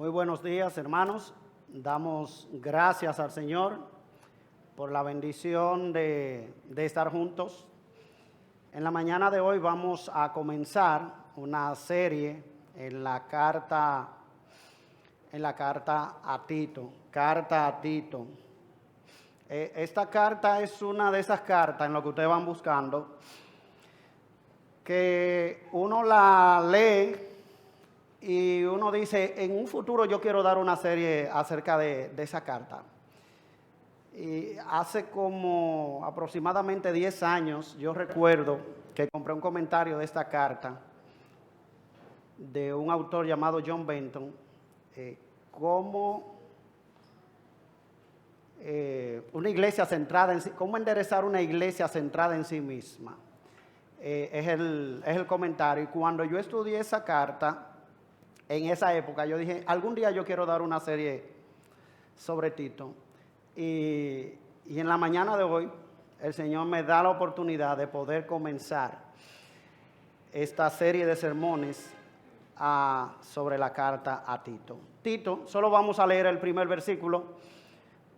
Muy buenos días, hermanos. Damos gracias al Señor por la bendición de estar juntos. En la mañana de hoy vamos a comenzar una serie en la carta a Tito. Carta a Tito. Esta carta es una de esas cartas en lo que ustedes van buscando, que uno la lee y uno dice, en un futuro yo quiero dar una serie acerca de esa carta. Y hace como aproximadamente 10 años, yo recuerdo que compré un comentario de esta carta de un autor llamado John Benton, cómo enderezar una iglesia centrada en sí misma. Es el comentario. Y cuando yo estudié esa carta, en esa época, yo dije, algún día yo quiero dar una serie sobre Tito. Y en la mañana de hoy, el Señor me da la oportunidad de poder comenzar esta serie de sermones sobre la carta a Tito. Tito, solo vamos a leer el primer versículo,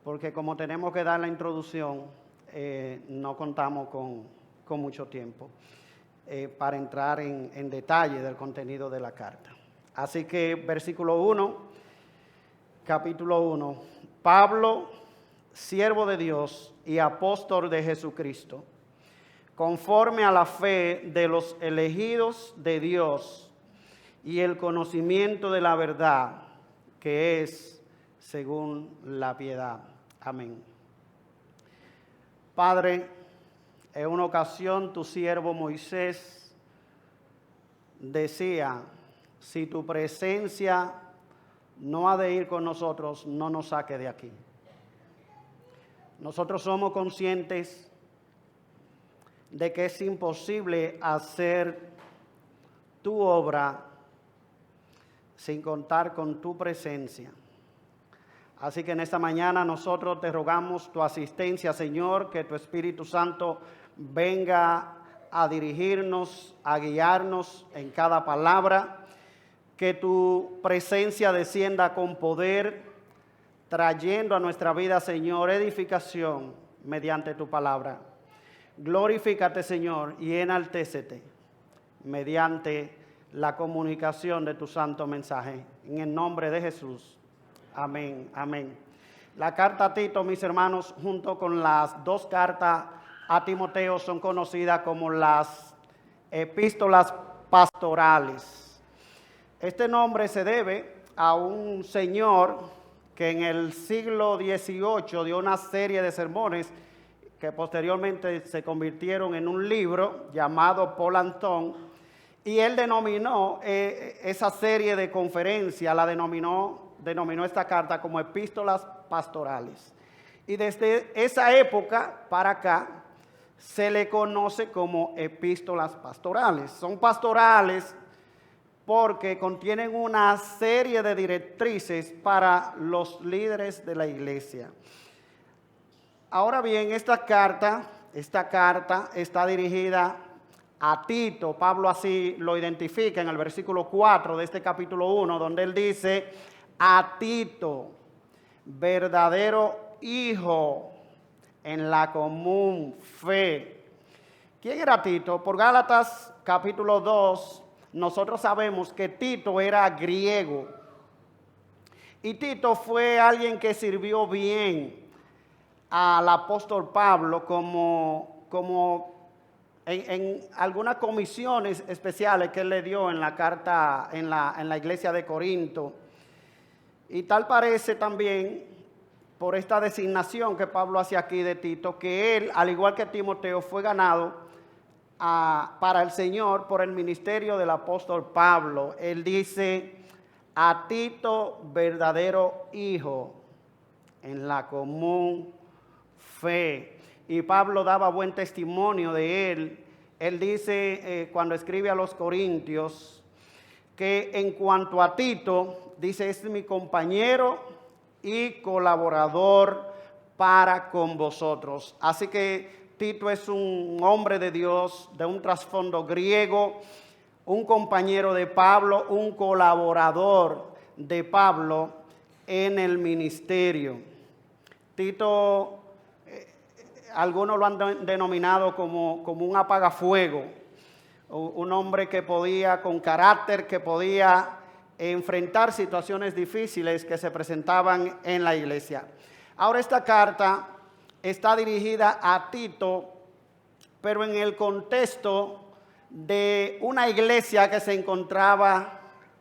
porque como tenemos que dar la introducción, no contamos con mucho tiempo para entrar en detalle del contenido de la carta. Así que versículo 1, capítulo 1. Pablo, siervo de Dios y apóstol de Jesucristo, conforme a la fe de los elegidos de Dios y el conocimiento de la verdad, que es según la piedad. Amén. Padre, en una ocasión tu siervo Moisés decía, si tu presencia no ha de ir con nosotros, no nos saque de aquí. Nosotros somos conscientes de que es imposible hacer tu obra sin contar con tu presencia. Así que en esta mañana nosotros te rogamos tu asistencia, Señor, que tu Espíritu Santo venga a dirigirnos, a guiarnos en cada palabra, que tu presencia descienda con poder, trayendo a nuestra vida, Señor, edificación mediante tu palabra. Glorifícate, Señor, y enaltécete mediante la comunicación de tu santo mensaje. En el nombre de Jesús. Amén, amén. La carta a Tito, mis hermanos, junto con las dos cartas a Timoteo, son conocidas como las epístolas pastorales. Este nombre se debe a un señor que en el siglo XVIII dio una serie de sermones que posteriormente se convirtieron en un libro llamado Paul Anton, y él denominó esa serie de conferencias, denominó esta carta como epístolas pastorales. Y desde esa época para acá se le conoce como epístolas pastorales. Son pastorales porque contienen una serie de directrices para los líderes de la iglesia. Ahora bien, esta carta está dirigida a Tito. Pablo así lo identifica en el versículo 4 de este capítulo 1, donde él dice, a Tito, verdadero hijo en la común fe. ¿Quién era Tito? Por Gálatas capítulo 2, nosotros sabemos que Tito era griego. Y Tito fue alguien que sirvió bien al apóstol Pablo como en algunas comisiones especiales que él le dio en la carta, en la iglesia de Corinto. Y tal parece también, por esta designación que Pablo hace aquí de Tito, que él, al igual que Timoteo, fue ganado para el Señor por el ministerio del apóstol Pablo. Él dice, a Tito, verdadero hijo en la común fe. Y Pablo daba buen testimonio de él. Él dice, cuando escribe a los Corintios, que en cuanto a Tito, dice, es mi compañero y colaborador para con vosotros. Así que Tito es un hombre de Dios, de un trasfondo griego, un compañero de Pablo, un colaborador de Pablo en el ministerio. Tito, algunos lo han denominado como un apagafuego, un hombre que podía, con carácter, que podía enfrentar situaciones difíciles que se presentaban en la iglesia. Ahora esta carta está dirigida a Tito, pero en el contexto de una iglesia que se encontraba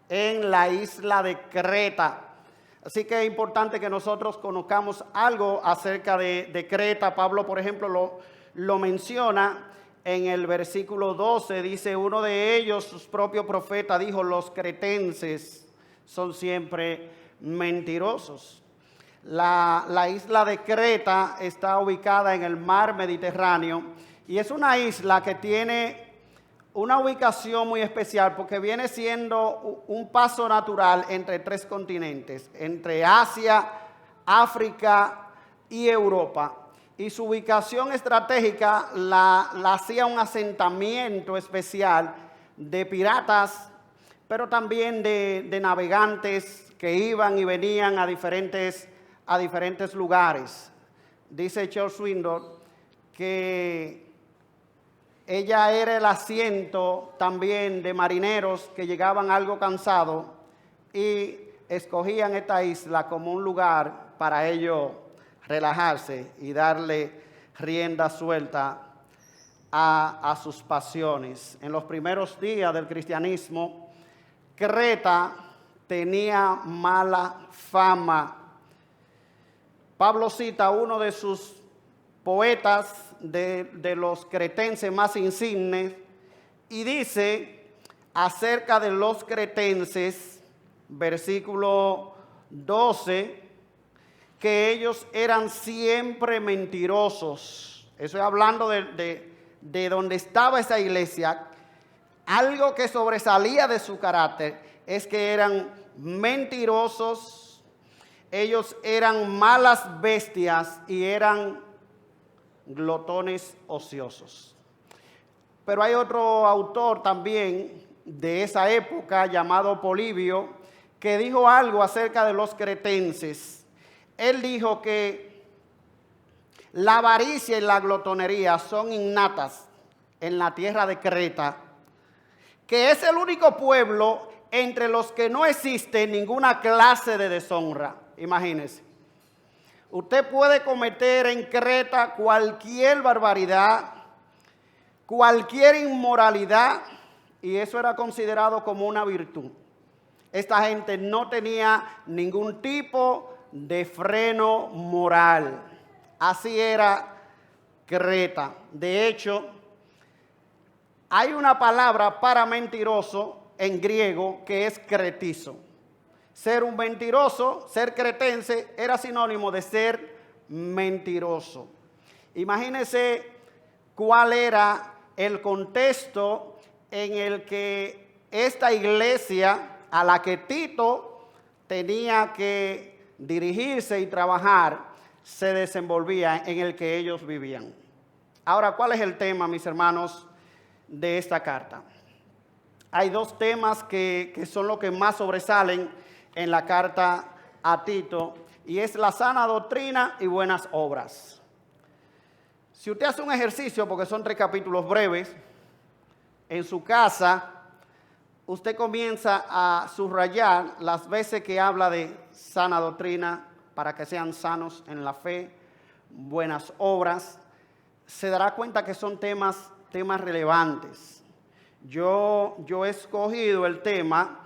en la isla de Creta. Así que es importante que nosotros conozcamos algo acerca de Creta. Pablo, por ejemplo, lo menciona en el versículo 12. Dice, uno de ellos, su propio profeta, dijo, los cretenses son siempre mentirosos. La isla de Creta está ubicada en el mar Mediterráneo y es una isla que tiene una ubicación muy especial porque viene siendo un paso natural entre tres continentes, entre Asia, África y Europa. Y su ubicación estratégica la hacía un asentamiento especial de piratas, pero también de navegantes que iban y venían a diferentes lugares. Dice George Swindoll que ella era el asiento también de marineros que llegaban algo cansados y escogían esta isla como un lugar para ellos relajarse y darle rienda suelta a sus pasiones. En los primeros días del cristianismo, Creta tenía mala fama. Pablo cita a uno de sus poetas de los cretenses más insignes y dice acerca de los cretenses, versículo 12, que ellos eran siempre mentirosos. Eso es hablando de donde estaba esa iglesia. Algo que sobresalía de su carácter es que eran mentirosos, ellos eran malas bestias y eran glotones ociosos. Pero hay otro autor también de esa época llamado Polibio que dijo algo acerca de los cretenses. Él dijo que la avaricia y la glotonería son innatas en la tierra de Creta, que es el único pueblo entre los que no existe ninguna clase de deshonra. Imagínense. Usted puede cometer en Creta cualquier barbaridad, cualquier inmoralidad, y eso era considerado como una virtud. Esta gente no tenía ningún tipo de freno moral. Así era Creta. De hecho, hay una palabra para mentiroso en griego que es cretizo. Ser un mentiroso, ser cretense, era sinónimo de ser mentiroso. Imagínense cuál era el contexto en el que esta iglesia a la que Tito tenía que dirigirse y trabajar se desenvolvía, en el que ellos vivían. Ahora, ¿cuál es el tema, mis hermanos, de esta carta? Hay dos temas que son los que más sobresalen en la carta a Tito, y es la sana doctrina y buenas obras. Si usted hace un ejercicio, porque son 3 capítulos breves, en su casa, usted comienza a subrayar las veces que habla de sana doctrina, para que sean sanos en la fe, buenas obras, se dará cuenta que son temas relevantes. Yo he escogido el tema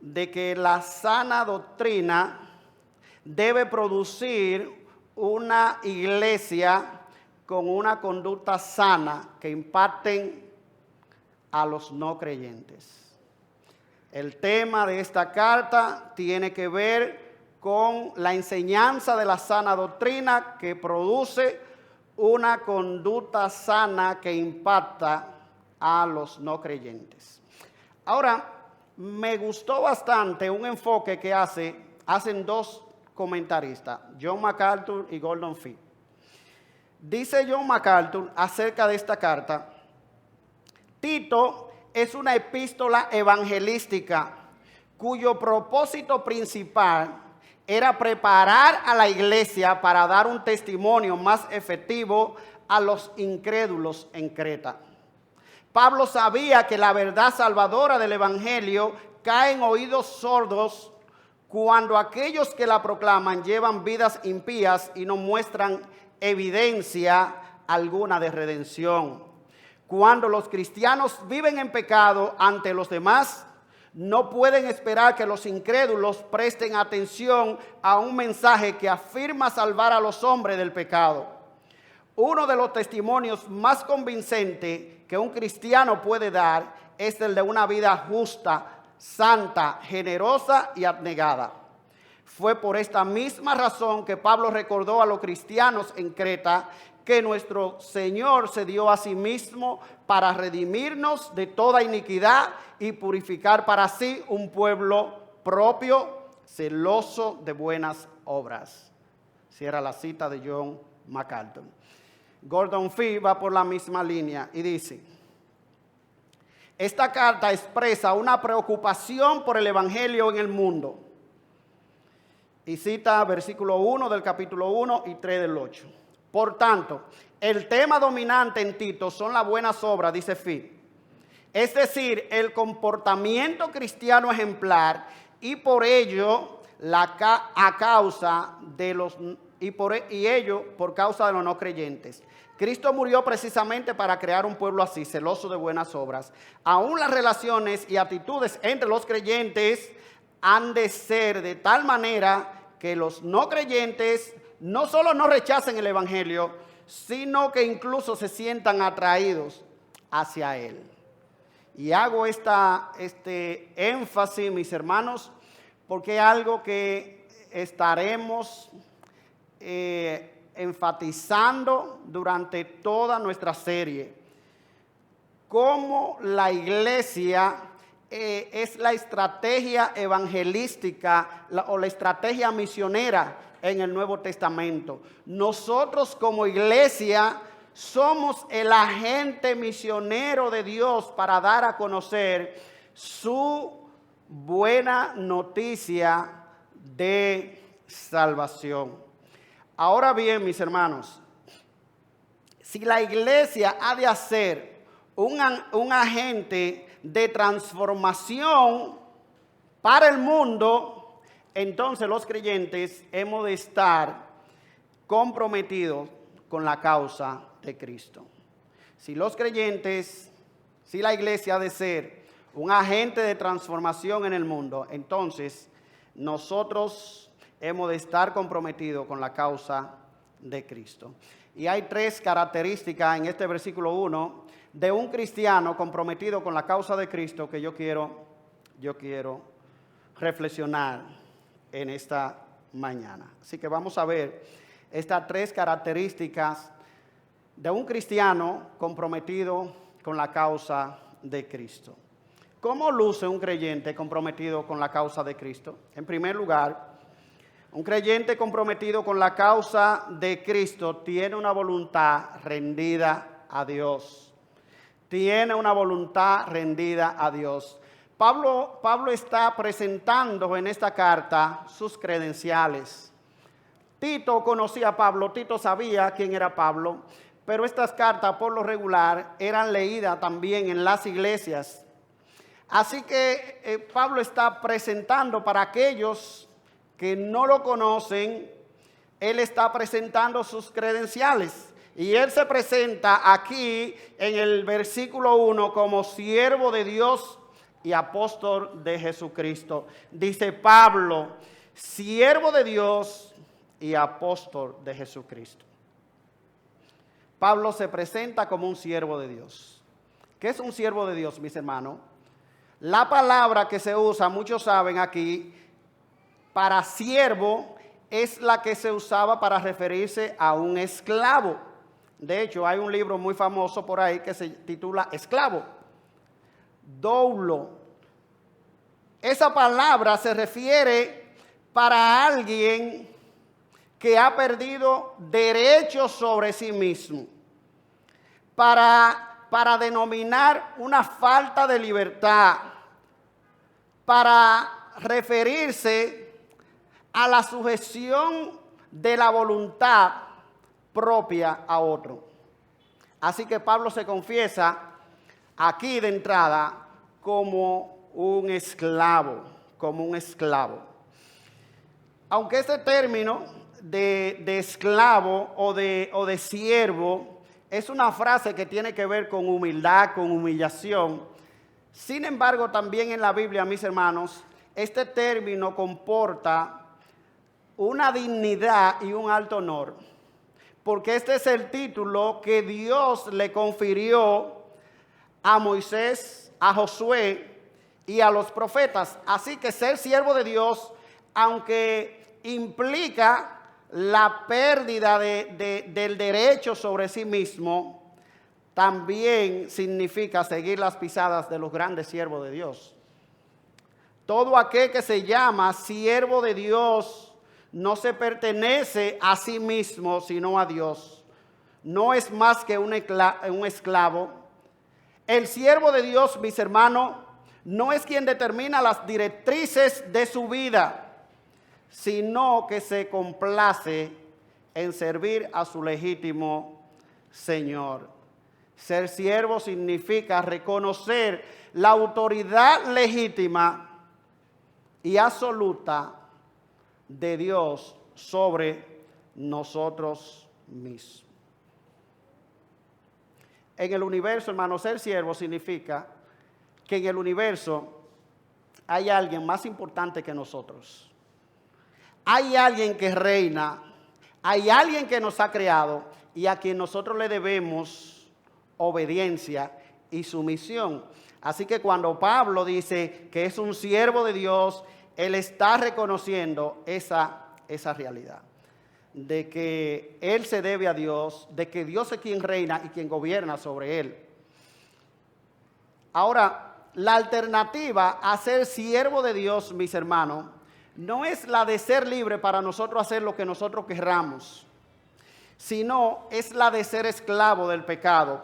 de que la sana doctrina debe producir una iglesia con una conducta sana que impacten a los no creyentes. El tema de esta carta tiene que ver con la enseñanza de la sana doctrina que produce una conducta sana que impacta a los no creyentes. Ahora, me gustó bastante un enfoque que hacen 2 comentaristas, John MacArthur y Gordon Fee. Dice John MacArthur acerca de esta carta: Tito es una epístola evangelística cuyo propósito principal era preparar a la iglesia para dar un testimonio más efectivo a los incrédulos en Creta. Pablo sabía que la verdad salvadora del evangelio cae en oídos sordos cuando aquellos que la proclaman llevan vidas impías y no muestran evidencia alguna de redención. Cuando los cristianos viven en pecado ante los demás, no pueden esperar que los incrédulos presten atención a un mensaje que afirma salvar a los hombres del pecado. Uno de los testimonios más convincentes que un cristiano puede dar es el de una vida justa, santa, generosa y abnegada. Fue por esta misma razón que Pablo recordó a los cristianos en Creta que nuestro Señor se dio a sí mismo para redimirnos de toda iniquidad y purificar para sí un pueblo propio, celoso de buenas obras. Cierra la cita de John MacArthur. Gordon Fee va por la misma línea y dice: esta carta expresa una preocupación por el evangelio en el mundo. Y cita versículo 1 del capítulo 1 y 3 del 8. Por tanto, el tema dominante en Tito son las buenas obras, dice Fee. Es decir, el comportamiento cristiano ejemplar y por ello por causa de los no creyentes. Cristo murió precisamente para crear un pueblo así, celoso de buenas obras. Aún las relaciones y actitudes entre los creyentes han de ser de tal manera que los no creyentes no solo no rechacen el evangelio, sino que incluso se sientan atraídos hacia él. Y hago este énfasis, mis hermanos, porque es algo que estaremos enfatizando durante toda nuestra serie. Cómo la iglesia es la estrategia evangelística o la estrategia misionera en el Nuevo Testamento. Nosotros como iglesia somos el agente misionero de Dios para dar a conocer su buena noticia de salvación. Ahora bien, mis hermanos, si la iglesia ha de ser un agente de transformación para el mundo, entonces los creyentes hemos de estar comprometidos con la causa de Cristo. Si la iglesia ha de ser un agente de transformación en el mundo, entonces nosotros hemos de estar comprometidos con la causa de Cristo. Y hay 3 características en este versículo 1 de un cristiano comprometido con la causa de Cristo que yo quiero reflexionar en esta mañana. Así que vamos a ver estas 3 características de un cristiano comprometido con la causa de Cristo. ¿Cómo luce un creyente comprometido con la causa de Cristo? En primer lugar, un creyente comprometido con la causa de Cristo tiene una voluntad rendida a Dios. Tiene una voluntad rendida a Dios. Pablo está presentando en esta carta sus credenciales. Tito conocía a Pablo, Tito sabía quién era Pablo, pero estas cartas por lo regular eran leídas también en las iglesias. Así que Pablo está presentando para aquellos que no lo conocen, él está presentando sus credenciales. Y él se presenta aquí en el versículo 1 como siervo de Dios y apóstol de Jesucristo. Dice Pablo, siervo de Dios y apóstol de Jesucristo. Pablo se presenta como un siervo de Dios. ¿Qué es un siervo de Dios, mis hermanos? La palabra que se usa, muchos saben aquí, para siervo es la que se usaba para referirse a un esclavo. De hecho, hay un libro muy famoso por ahí que se titula Esclavo. Doulo. Esa palabra se refiere para alguien que ha perdido derechos sobre sí mismo. Para denominar una falta de libertad. Para referirse a la sujeción de la voluntad propia a otro. Así que Pablo se confiesa aquí de entrada como un esclavo, Aunque este término de esclavo o de siervo es una frase que tiene que ver con humildad, con humillación. Sin embargo, también en la Biblia, mis hermanos, este término comporta una dignidad y un alto honor, porque este es el título que Dios le confirió a Moisés, a Josué y a los profetas. Así que ser siervo de Dios, aunque implica la pérdida del derecho sobre sí mismo, también significa seguir las pisadas de los grandes siervos de Dios. Todo aquel que se llama siervo de Dios no se pertenece a sí mismo, sino a Dios. No es más que un esclavo. El siervo de Dios, mis hermanos, no es quien determina las directrices de su vida, sino que se complace en servir a su legítimo Señor. Ser siervo significa reconocer la autoridad legítima y absoluta de Dios sobre nosotros mismos. En el universo, hermano, ser siervo significa que en el universo hay alguien más importante que nosotros. Hay alguien que reina, hay alguien que nos ha creado y a quien nosotros le debemos obediencia y sumisión. Así que cuando Pablo dice que es un siervo de Dios, él está reconociendo esa realidad, de que él se debe a Dios, de que Dios es quien reina y quien gobierna sobre él. Ahora, la alternativa a ser siervo de Dios, mis hermanos, no es la de ser libre para nosotros hacer lo que nosotros querramos, sino es la de ser esclavo del pecado,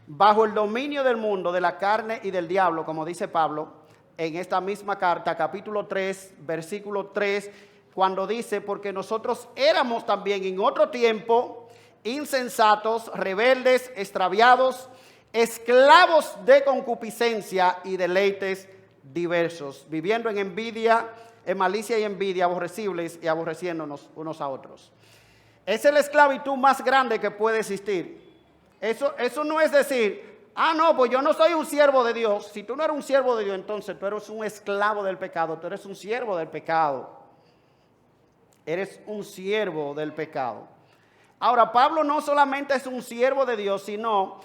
bajo el dominio del mundo, de la carne y del diablo, como dice Pablo en esta misma carta, capítulo 3, versículo 3, cuando dice: porque nosotros éramos también en otro tiempo insensatos, rebeldes, extraviados, esclavos de concupiscencia y deleites diversos, viviendo en envidia, en malicia y envidia, aborrecibles y aborreciéndonos unos a otros. Esa es la esclavitud más grande que puede existir. Eso no es decir, no, pues yo no soy un siervo de Dios. Si tú no eres un siervo de Dios, entonces tú eres un esclavo del pecado, tú eres un siervo del pecado. Eres un siervo del pecado. Ahora, Pablo no solamente es un siervo de Dios, sino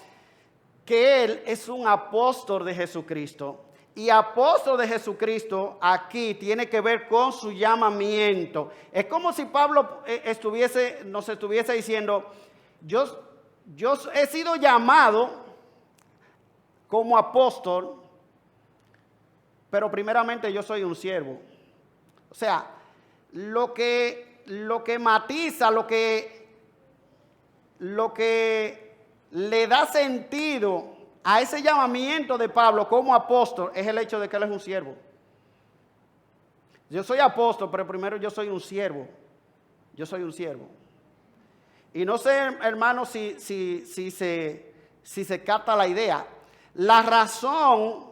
que él es un apóstol de Jesucristo. Y apóstol de Jesucristo aquí tiene que ver con su llamamiento. Es como si Pablo nos estuviese diciendo: yo he sido llamado como apóstol, pero primeramente yo soy un siervo. O sea, lo que matiza, lo que le da sentido a ese llamamiento de Pablo como apóstol es el hecho de que él es un siervo. Yo soy apóstol, pero primero yo soy un siervo. Yo soy un siervo. Y no sé, hermano, si se capta la idea. La razón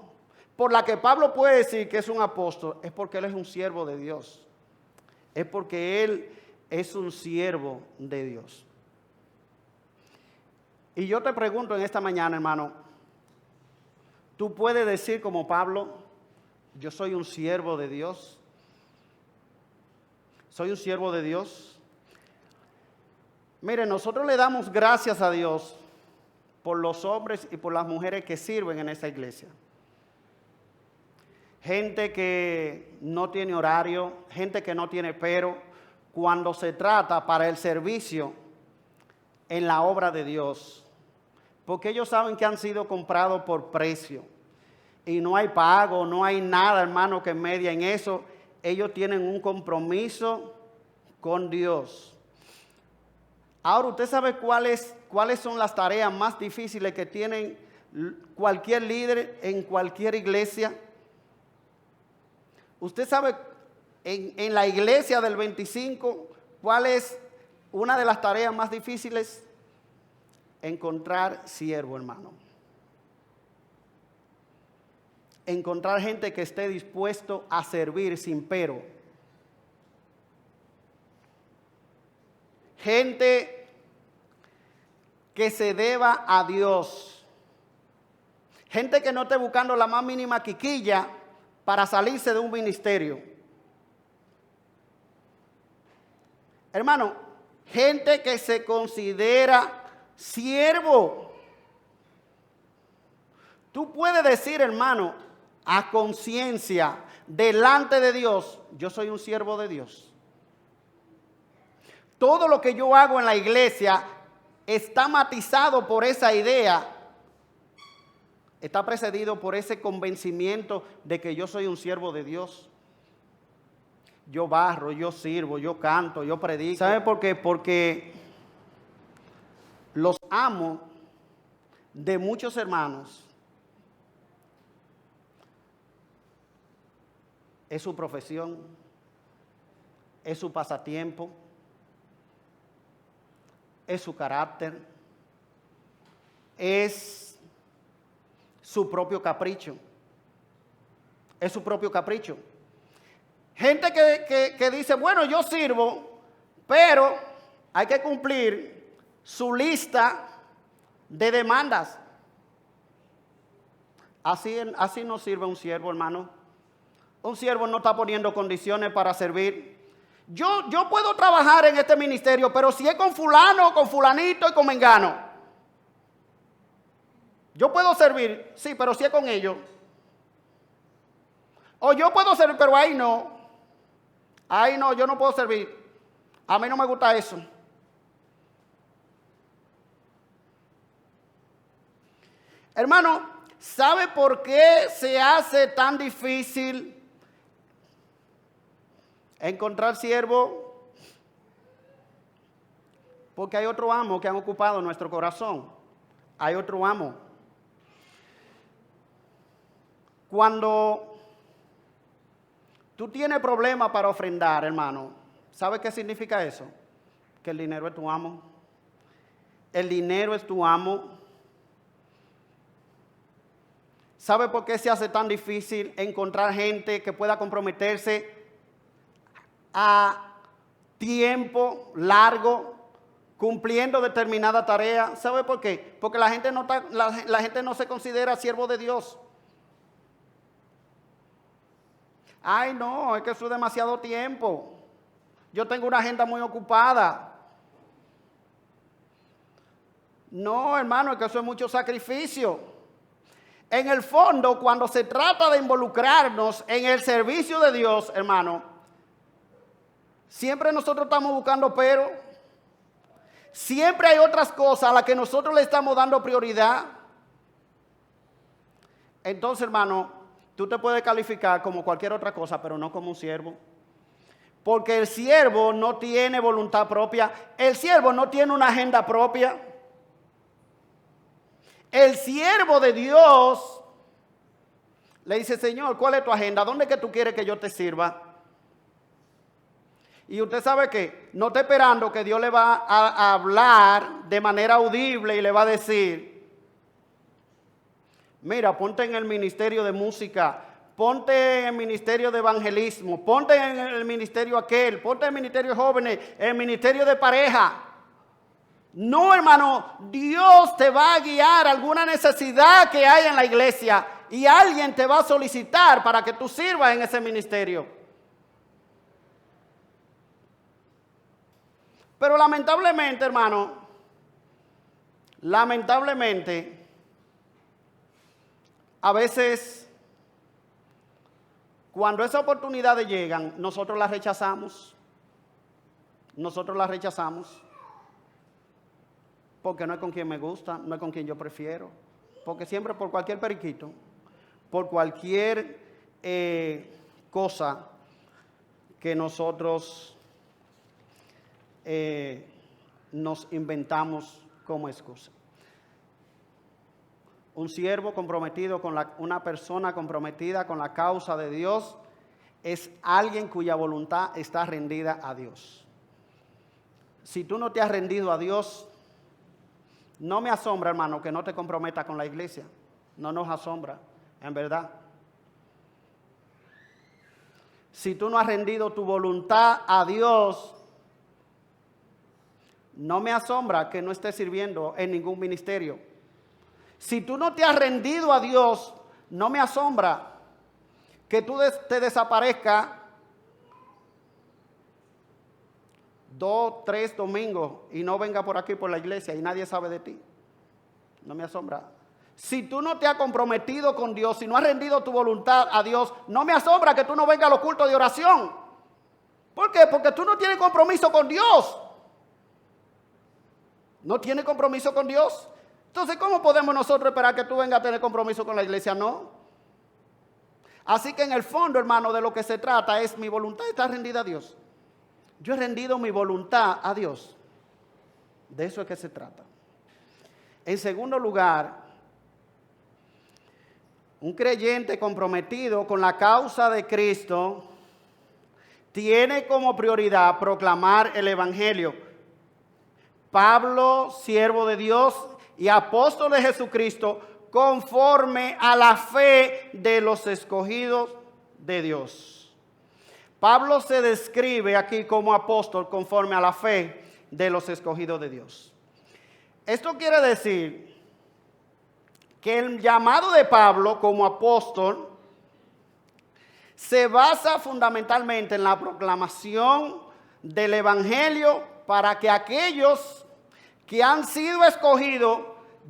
por la que Pablo puede decir que es un apóstol es porque él es un siervo de Dios. Es porque él es un siervo de Dios. Y yo te pregunto en esta mañana, hermano, ¿tú puedes decir como Pablo: yo soy un siervo de Dios? ¿Soy un siervo de Dios? Mire, nosotros le damos gracias a Dios por los hombres y por las mujeres que sirven en esta iglesia. Gente que no tiene horario, gente que no tiene pero, cuando se trata para el servicio en la obra de Dios. Porque ellos saben que han sido comprados por precio. Y no hay pago, no hay nada, hermano, que media en eso. Ellos tienen un compromiso con Dios. Ahora, ¿usted sabe cuáles son las tareas más difíciles que tienen cualquier líder en cualquier iglesia? Usted sabe, en la iglesia del 25, ¿cuál es una de las tareas más difíciles? Encontrar siervo, hermano. Encontrar gente que esté dispuesto a servir sin pero. Gente que se deba a Dios. Gente que no esté buscando la más mínima quiquilla para salirse de un ministerio. Hermano, gente que se considera siervo. Tú puedes decir, hermano, a conciencia, delante de Dios, yo soy un siervo de Dios. Todo lo que yo hago en la iglesia está matizado por esa idea, está precedido por ese convencimiento de que yo soy un siervo de Dios. Yo barro, yo sirvo, yo canto, yo predico. ¿Sabe por qué? Porque los amos de muchos hermanos es su profesión, es su pasatiempo, es su carácter, es su propio capricho. Es su propio capricho. Gente que dice, bueno, yo sirvo, pero hay que cumplir su lista de demandas. Así no sirve un siervo, hermano. Un siervo no está poniendo condiciones para servir. Yo puedo trabajar en este ministerio, pero si es con fulano, con fulanito y con mengano. Yo puedo servir, sí, pero si es con ellos. O yo puedo servir, pero ahí no. Ahí no, yo no puedo servir. A mí no me gusta eso. Hermano, ¿sabe por qué se hace tan difícil encontrar siervo? Porque hay otro amo que han ocupado nuestro corazón. Hay otro amo. Cuando tú tienes problemas para ofrendar, hermano, ¿sabes qué significa eso? Que el dinero es tu amo. El dinero es tu amo. ¿Sabe por qué se hace tan difícil encontrar gente que pueda comprometerse a tiempo largo, cumpliendo determinada tarea? ¿Sabe por qué? Porque la gente no se considera siervo de Dios. Ay, no, es que eso es demasiado tiempo. Yo tengo una agenda muy ocupada. No, hermano, es que eso es mucho sacrificio. En el fondo, cuando se trata de involucrarnos en el servicio de Dios, hermano, siempre nosotros estamos buscando pero. Siempre hay otras cosas a las que nosotros le estamos dando prioridad. Entonces, hermano, tú te puedes calificar como cualquier otra cosa, pero no como un siervo. Porque el siervo no tiene voluntad propia. El siervo no tiene una agenda propia. El siervo de Dios le dice, Señor, ¿cuál es tu agenda? ¿Dónde es que tú quieres que yo te sirva? Y usted sabe que no está esperando que Dios le va a hablar de manera audible y le va a decir, mira, ponte en el ministerio de música, ponte en el ministerio de evangelismo, ponte en el ministerio aquel, ponte en el ministerio de jóvenes, en el ministerio de pareja. No, hermano, Dios te va a guiar a alguna necesidad que hay en la iglesia y alguien te va a solicitar para que tú sirvas en ese ministerio. Pero lamentablemente, hermano, a veces, cuando esas oportunidades llegan, nosotros las rechazamos. Nosotros las rechazamos. Porque no es con quien me gusta, no es con quien yo prefiero. Porque siempre por cualquier periquito, por cualquier cosa que nosotros nos inventamos como excusa. Un siervo comprometido con una persona comprometida con la causa de Dios es alguien cuya voluntad está rendida a Dios. Si tú no te has rendido a Dios, no me asombra, hermano, que no te comprometas con la iglesia. No nos asombra, en verdad. Si tú no has rendido tu voluntad a Dios, no me asombra que no estés sirviendo en ningún ministerio. Si tú no te has rendido a Dios, no me asombra que tú te desaparezcas 2, 3 domingos y no venga por aquí por la iglesia y nadie sabe de ti. No me asombra. Si tú no te has comprometido con Dios, si no has rendido tu voluntad a Dios, no me asombra que tú no vengas a los cultos de oración. ¿Por qué? Porque tú no tienes compromiso con Dios. ¿No tienes compromiso con Dios? Entonces, ¿cómo podemos nosotros esperar que tú vengas a tener compromiso con la iglesia? No. Así que en el fondo, hermano, de lo que se trata es mi voluntad está rendida a Dios. Yo he rendido mi voluntad a Dios. De eso es que se trata. En segundo lugar, un creyente comprometido con la causa de Cristo tiene como prioridad proclamar el Evangelio. Pablo, siervo de Dios y apóstol de Jesucristo, conforme a la fe de los escogidos de Dios. Pablo se describe aquí como apóstol conforme a la fe de los escogidos de Dios. Esto quiere decir que el llamado de Pablo como apóstol se basa fundamentalmente en la proclamación del Evangelio para que aquellos que han sido escogidos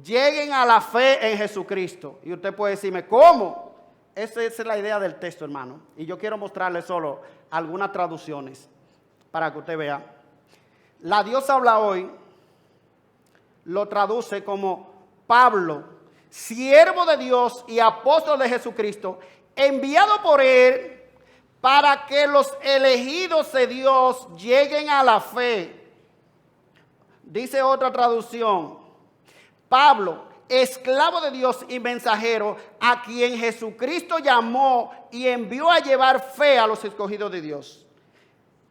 lleguen a la fe en Jesucristo. Y usted puede decirme, ¿cómo? Esa es la idea del texto, hermano. Y yo quiero mostrarle solo algunas traducciones para que usted vea. La Dios habla hoy lo traduce como Pablo, siervo de Dios y apóstol de Jesucristo, enviado por Él para que los elegidos de Dios lleguen a la fe. Dice otra traducción, Pablo, esclavo de Dios y mensajero, a quien Jesucristo llamó y envió a llevar fe a los escogidos de Dios.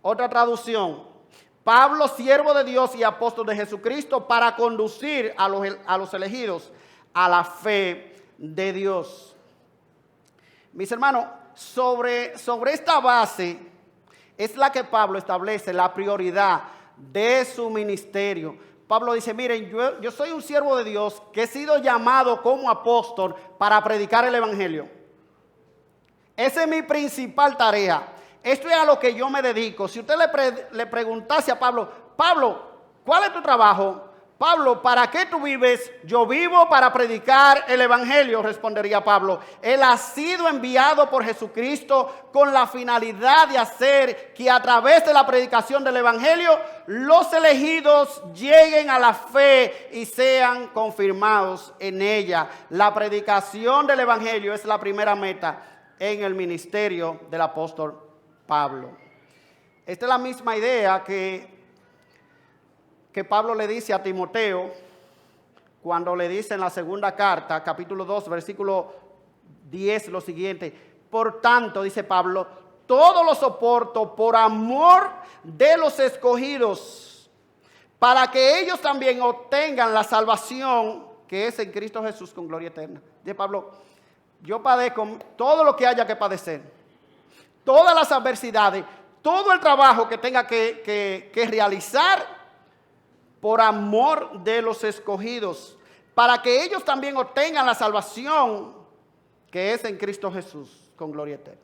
Otra traducción, Pablo, siervo de Dios y apóstol de Jesucristo, para conducir a los elegidos a la fe de Dios. Mis hermanos, sobre esta base es la que Pablo establece la prioridad de su ministerio. Pablo dice, miren, yo soy un siervo de Dios que he sido llamado como apóstol para predicar el Evangelio. Esa es mi principal tarea. Esto es a lo que yo me dedico. Si usted le preguntase a Pablo, ¿cuál es tu trabajo? Pablo, ¿para qué tú vives? Yo vivo para predicar el Evangelio, respondería Pablo. Él ha sido enviado por Jesucristo con la finalidad de hacer que a través de la predicación del Evangelio los elegidos lleguen a la fe y sean confirmados en ella. La predicación del Evangelio es la primera meta en el ministerio del apóstol Pablo. Esta es la misma idea que Pablo le dice a Timoteo cuando le dice en la segunda carta, capítulo 2, versículo 10, lo siguiente. Por tanto, dice Pablo, todo lo soporto por amor de los escogidos, para que ellos también obtengan la salvación que es en Cristo Jesús con gloria eterna. Dice Pablo, yo padezco todo lo que haya que padecer, todas las adversidades, todo el trabajo que tenga que realizar por amor de los escogidos, para que ellos también obtengan la salvación que es en Cristo Jesús con gloria eterna.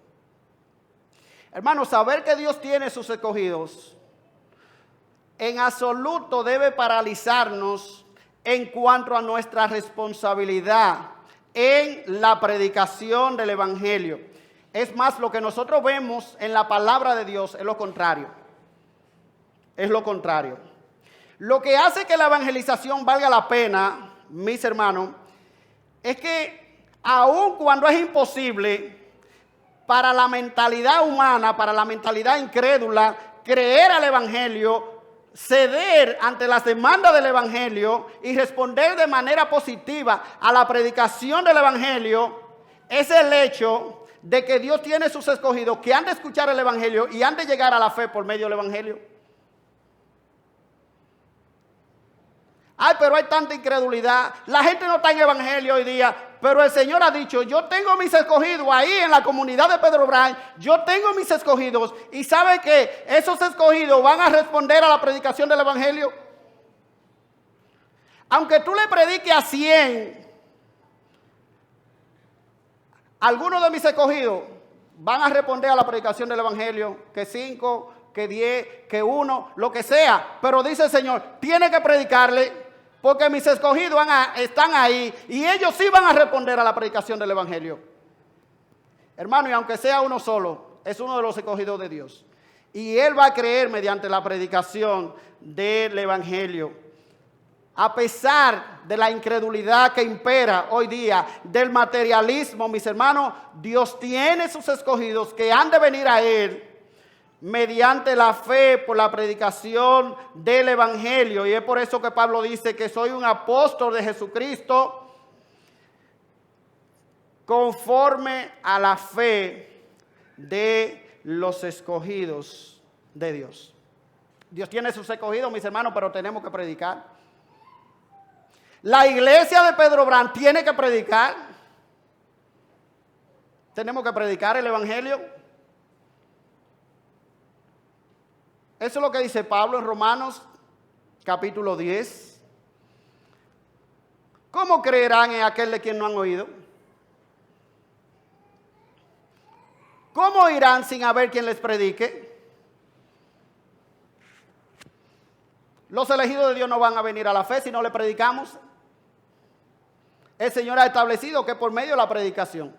Hermanos, saber que Dios tiene sus escogidos en absoluto debe paralizarnos en cuanto a nuestra responsabilidad en la predicación del Evangelio. Es más, lo que nosotros vemos en la palabra de Dios es lo contrario. Es lo contrario. Lo que hace que la evangelización valga la pena, mis hermanos, es que aun cuando es imposible para la mentalidad humana, para la mentalidad incrédula, creer al Evangelio, ceder ante las demandas del Evangelio y responder de manera positiva a la predicación del Evangelio, es el hecho de que Dios tiene sus escogidos que han de escuchar el evangelio y han de llegar a la fe por medio del evangelio. Ay, pero hay tanta incredulidad. La gente no está en evangelio hoy día. Pero el Señor ha dicho, yo tengo mis escogidos ahí en la comunidad de Pedro Bryan. Yo tengo mis escogidos. Y sabe que esos escogidos van a responder a la predicación del evangelio. Aunque tú le prediques a 100, algunos de mis escogidos van a responder a la predicación del evangelio. Que 5, que 10, que 1, lo que sea. Pero dice el Señor, tiene que predicarle. Porque mis escogidos están ahí y ellos sí van a responder a la predicación del evangelio. Hermano, y aunque sea uno solo, es uno de los escogidos de Dios. Y él va a creer mediante la predicación del evangelio. A pesar de la incredulidad que impera hoy día, del materialismo, mis hermanos, Dios tiene sus escogidos que han de venir a él mediante la fe por la predicación del evangelio. Y es por eso que Pablo dice que soy un apóstol de Jesucristo conforme a la fe de los escogidos de Dios. Dios tiene sus escogidos, mis hermanos, pero tenemos que predicar. La iglesia de Pedro Bryan tiene que predicar. Tenemos que predicar el evangelio. Eso es lo que dice Pablo en Romanos capítulo 10. ¿Cómo creerán en aquel de quien no han oído? ¿Cómo irán sin haber quien les predique? Los elegidos de Dios no van a venir a la fe si no le predicamos. El Señor ha establecido que por medio de la predicación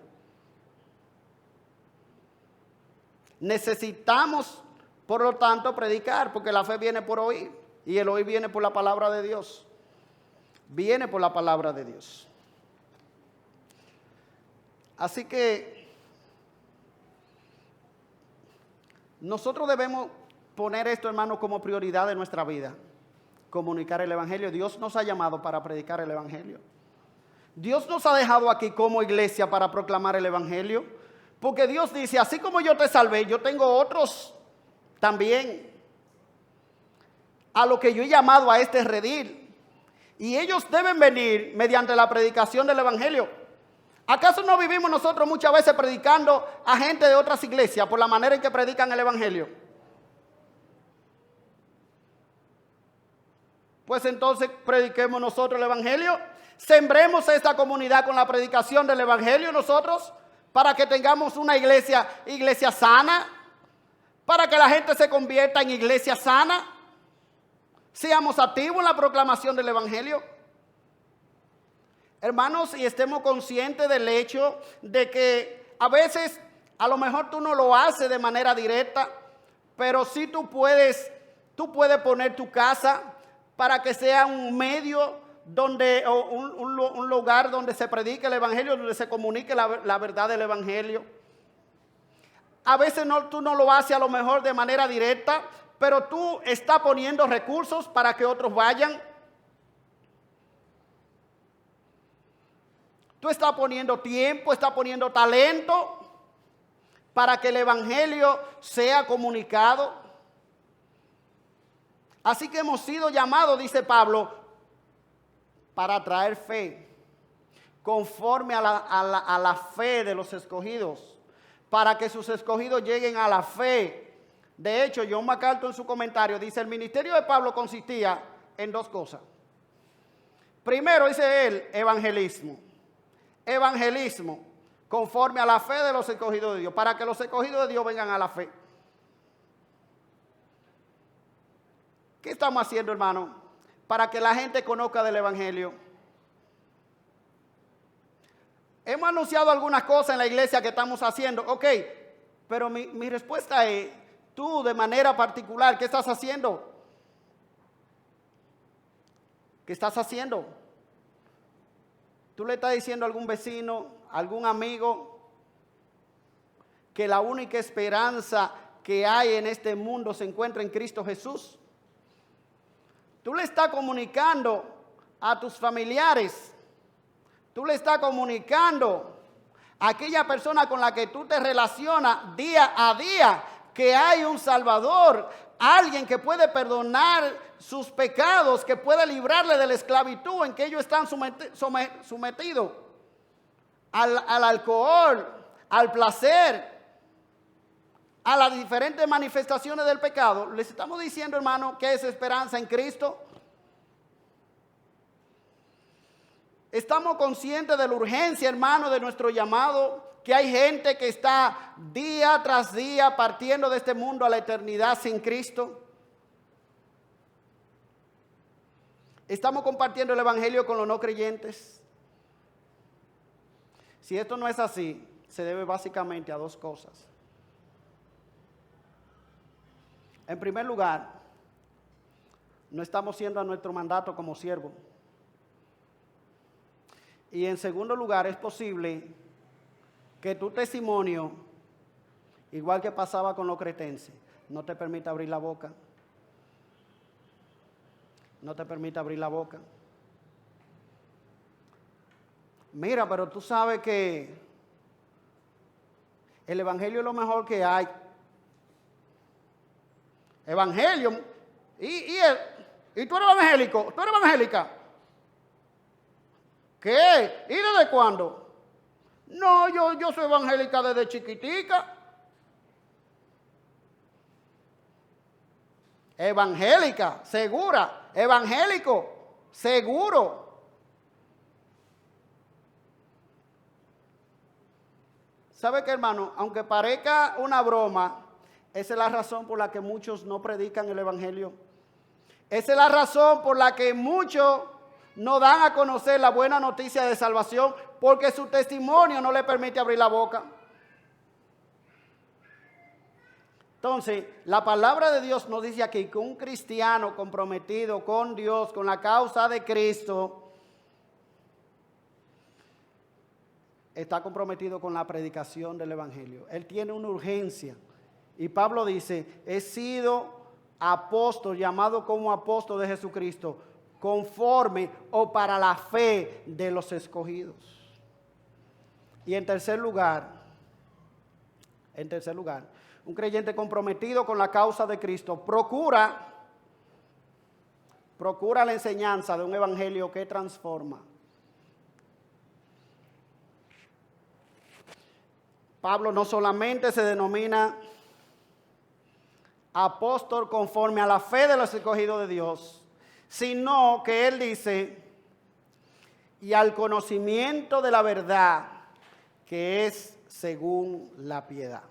necesitamos, por lo tanto, predicar, porque la fe viene por oír y el oír viene por la palabra de Dios. Viene por la palabra de Dios. Así que nosotros debemos poner esto, hermano, como prioridad de nuestra vida. Comunicar el evangelio. Dios nos ha llamado para predicar el evangelio. Dios nos ha dejado aquí como iglesia para proclamar el evangelio. Porque Dios dice, así como yo te salvé, yo tengo otros también a lo que yo he llamado a este redil. Y ellos deben venir mediante la predicación del evangelio. ¿Acaso no vivimos nosotros muchas veces predicando a gente de otras iglesias por la manera en que predican el evangelio? Pues entonces prediquemos nosotros el evangelio. Sembremos esta comunidad con la predicación del evangelio nosotros, para que tengamos una iglesia sana, para que la gente se convierta en iglesia sana. Seamos activos en la proclamación del evangelio. Hermanos, y estemos conscientes del hecho de que a veces, a lo mejor tú no lo haces de manera directa, pero sí tú puedes poner tu casa para que sea un medio donde, o un lugar donde se predique el evangelio, donde se comunique la verdad del evangelio. A veces tú no lo haces a lo mejor de manera directa, pero tú estás poniendo recursos para que otros vayan. Tú estás poniendo tiempo, estás poniendo talento para que el evangelio sea comunicado. Así que hemos sido llamados, dice Pablo, para traer fe, conforme a la fe de los escogidos, para que sus escogidos lleguen a la fe. De hecho, John MacArthur en su comentario dice, el ministerio de Pablo consistía en dos cosas. Primero, dice él, evangelismo. Evangelismo, conforme a la fe de los escogidos de Dios, para que los escogidos de Dios vengan a la fe. ¿Qué estamos haciendo, hermano? Para que la gente conozca del evangelio. Hemos anunciado algunas cosas en la iglesia que estamos haciendo, ok, pero mi respuesta es, tú de manera particular, ¿qué estás haciendo? ¿Qué estás haciendo? Tú le estás diciendo a algún vecino, a algún amigo, que la única esperanza que hay en este mundo se encuentra en Cristo Jesús. Tú le estás comunicando a tus familiares. Tú le estás comunicando aquella persona con la que tú te relacionas día a día, que hay un Salvador, alguien que puede perdonar sus pecados, que puede librarle de la esclavitud en que ellos están sometidos, al alcohol, al placer, a las diferentes manifestaciones del pecado. Les estamos diciendo, hermano, que es esperanza en Cristo. Estamos conscientes de la urgencia, hermano, de nuestro llamado, que hay gente que está día tras día partiendo de este mundo a la eternidad sin Cristo. Estamos compartiendo el evangelio con los no creyentes. Si esto no es así, se debe básicamente a dos cosas. En primer lugar, no estamos siendo a nuestro mandato como siervos. Y en segundo lugar, es posible que tu testimonio, igual que pasaba con los cretenses, no te permita abrir la boca. No te permita abrir la boca. Mira, pero tú sabes que el evangelio es lo mejor que hay. Evangelio. ¿Y tú eres evangélico? ¿Tú eres evangélica? ¿Qué? ¿Y desde cuándo? No, yo soy evangélica desde chiquitica. Evangélica, segura. Evangélico, seguro. ¿Sabe qué, hermano? Aunque parezca una broma, esa es la razón por la que muchos no predican el evangelio. Esa es la razón por la que muchos no dan a conocer la buena noticia de salvación, porque su testimonio no le permite abrir la boca. Entonces, la palabra de Dios nos dice aquí que un cristiano comprometido con Dios, con la causa de Cristo, está comprometido con la predicación del evangelio. Él tiene una urgencia. Y Pablo dice, he sido apóstol, llamado como apóstol de Jesucristo, conforme o para la fe de los escogidos. Y en tercer lugar, un creyente comprometido con la causa de Cristo procura la enseñanza de un evangelio que transforma. Pablo no solamente se denomina apóstol conforme a la fe de los escogidos de Dios, sino que él dice, y al conocimiento de la verdad, que es según la piedad.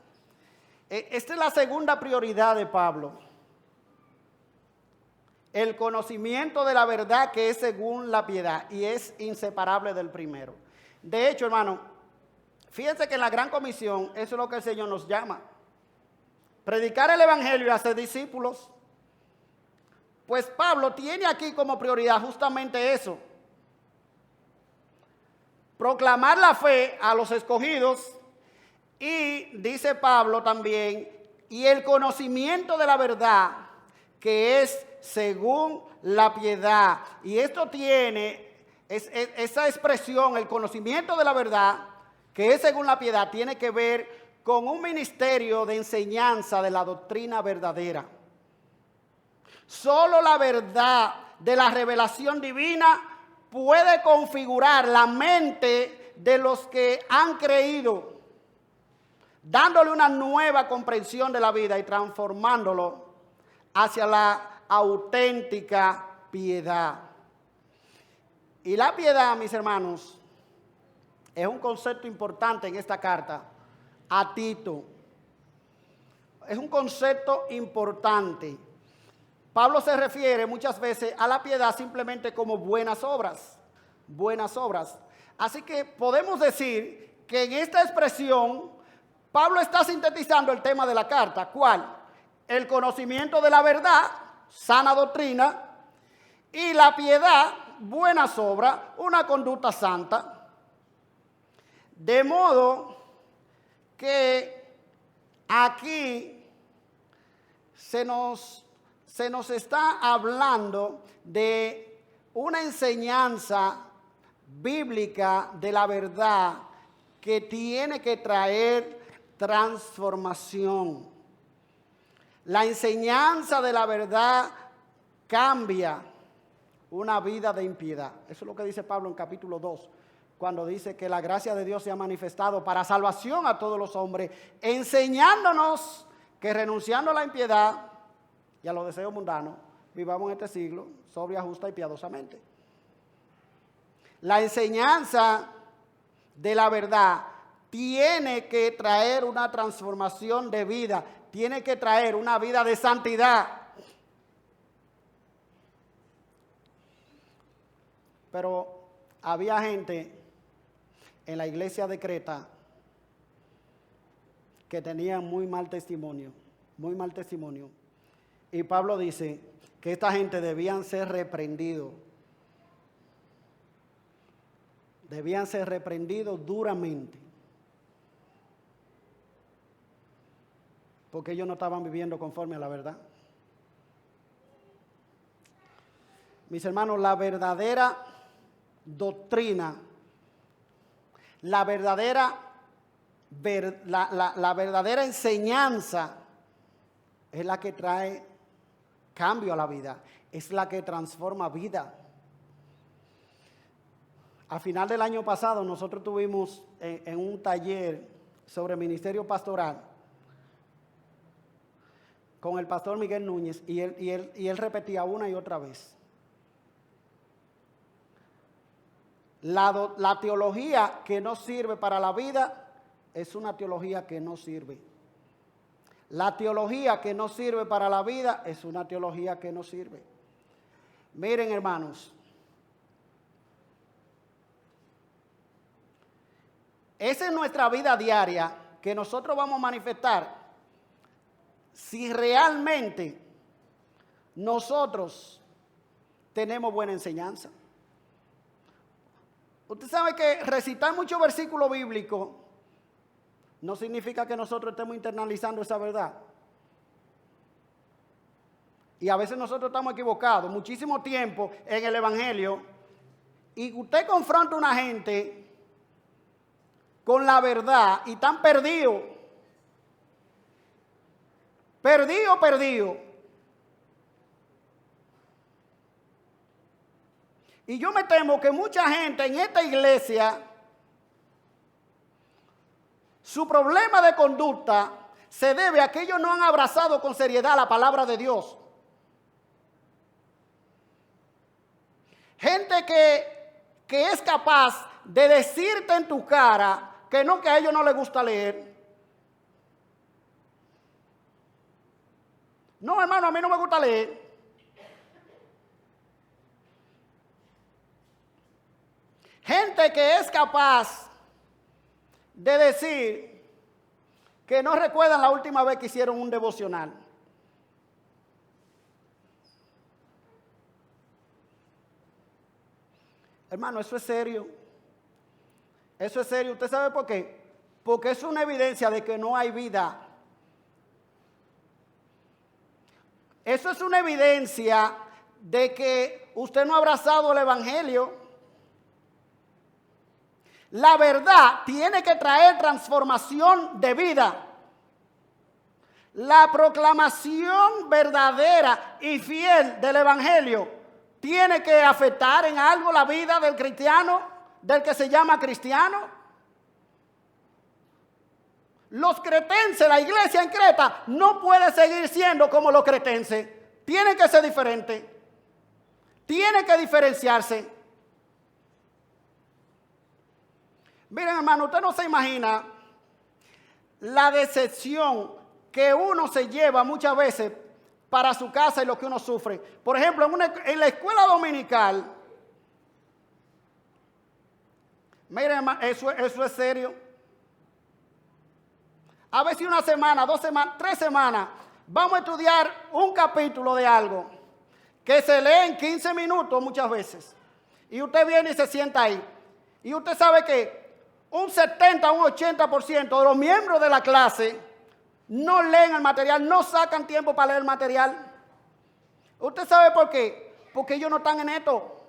Esta es la segunda prioridad de Pablo. El conocimiento de la verdad que es según la piedad, y es inseparable del primero. De hecho, hermano, fíjense que en la Gran Comisión eso es lo que el Señor nos llama. Predicar el evangelio y hacer discípulos. Pues Pablo tiene aquí como prioridad justamente eso. Proclamar la fe a los escogidos. Y dice Pablo también, y el conocimiento de la verdad, que es según la piedad. Y esto tiene, esa expresión, el conocimiento de la verdad, que es según la piedad, tiene que ver con un ministerio de enseñanza de la doctrina verdadera. Solo la verdad de la revelación divina puede configurar la mente de los que han creído, dándole una nueva comprensión de la vida y transformándolo hacia la auténtica piedad. Y la piedad, mis hermanos, es un concepto importante en esta carta a Tito. Es un concepto importante. Pablo se refiere muchas veces a la piedad simplemente como buenas obras. Buenas obras. Así que podemos decir que en esta expresión Pablo está sintetizando el tema de la carta. ¿Cuál? El conocimiento de la verdad, sana doctrina, y la piedad, buenas obras, una conducta santa. De modo que aquí se nos está hablando de una enseñanza bíblica de la verdad que tiene que traer transformación. La enseñanza de la verdad cambia una vida de impiedad. Eso es lo que dice Pablo en capítulo 2, cuando dice que la gracia de Dios se ha manifestado para salvación a todos los hombres, enseñándonos que renunciando a la impiedad y a los deseos mundanos, vivamos en este siglo sobria, justa y piadosamente. La enseñanza de la verdad tiene que traer una transformación de vida, tiene que traer una vida de santidad. Pero había gente en la iglesia de Creta que tenía muy mal testimonio. Y Pablo dice que esta gente debían ser reprendidos. Debían ser reprendidos duramente. Porque ellos no estaban viviendo conforme a la verdad. Mis hermanos, la verdadera doctrina, la verdadera enseñanza es la que trae cambio a la vida, es la que transforma vida. A final del año pasado nosotros tuvimos en un taller sobre ministerio pastoral con el pastor Miguel Núñez y él repetía una y otra vez. La teología que no sirve para la vida es una teología que no sirve. La teología que no sirve para la vida es una teología que no sirve. Miren, hermanos, esa es nuestra vida diaria que nosotros vamos a manifestar si realmente nosotros tenemos buena enseñanza. Usted sabe que recitar muchos versículos bíblicos no significa que nosotros estemos internalizando esa verdad. Y a veces nosotros estamos equivocados. Muchísimo tiempo en el Evangelio. Y usted confronta a una gente con la verdad y están perdidos. Perdido. Y yo me temo que mucha gente en esta iglesia, su problema de conducta se debe a que ellos no han abrazado con seriedad la palabra de Dios. Gente que es capaz de decirte en tu cara que a ellos no les gusta leer. No, hermano, a mí no me gusta leer. Gente que es capaz de decir que no recuerdan la última vez que hicieron un devocional. Hermano, eso es serio. Eso es serio. ¿Usted sabe por qué? Porque es una evidencia de que no hay vida. Eso es una evidencia de que usted no ha abrazado el Evangelio. La verdad tiene que traer transformación de vida. La proclamación verdadera y fiel del Evangelio tiene que afectar en algo la vida del cristiano, del que se llama cristiano. Los cretenses, la iglesia en Creta, no puede seguir siendo como los cretenses. Tiene que ser diferente. Tiene que diferenciarse. Miren, hermano, usted no se imagina la decepción que uno se lleva muchas veces para su casa y lo que uno sufre. Por ejemplo, en la escuela dominical, miren, hermano, eso es serio. A ver si una semana, 2 semanas, 3 semanas, vamos a estudiar un capítulo de algo que se lee en 15 minutos muchas veces. Y usted viene y se sienta ahí. Y usted sabe que un 70, un 80% de los miembros de la clase no leen el material, no sacan tiempo para leer el material. ¿Usted sabe por qué? Porque ellos no están en esto.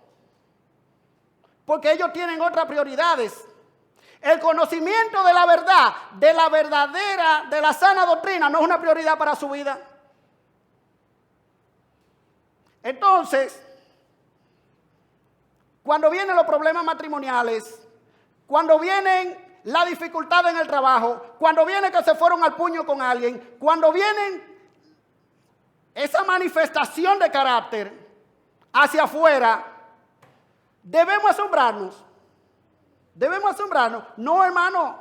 Porque ellos tienen otras prioridades. El conocimiento de la verdad, de la verdadera, de la sana doctrina, no es una prioridad para su vida. Entonces, cuando vienen los problemas matrimoniales, cuando vienen la dificultad en el trabajo, cuando viene que se fueron al puño con alguien, cuando vienen esa manifestación de carácter hacia afuera, debemos asombrarnos. Debemos asombrarnos. No, hermano.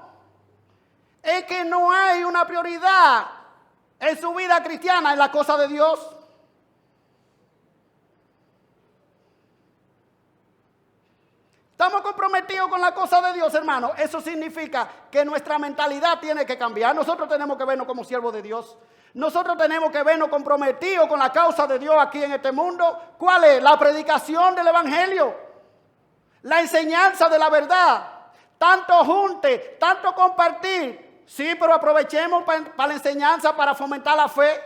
Es que no hay una prioridad en su vida cristiana en la cosa de Dios. Estamos comprometidos con la cosa de Dios, hermano. Eso significa que nuestra mentalidad tiene que cambiar. Nosotros tenemos que vernos como siervos de Dios. Nosotros tenemos que vernos comprometidos con la causa de Dios aquí en este mundo. ¿Cuál es? La predicación del evangelio. La enseñanza de la verdad. Tanto junte, tanto compartir. Sí, pero aprovechemos para la enseñanza, para fomentar la fe.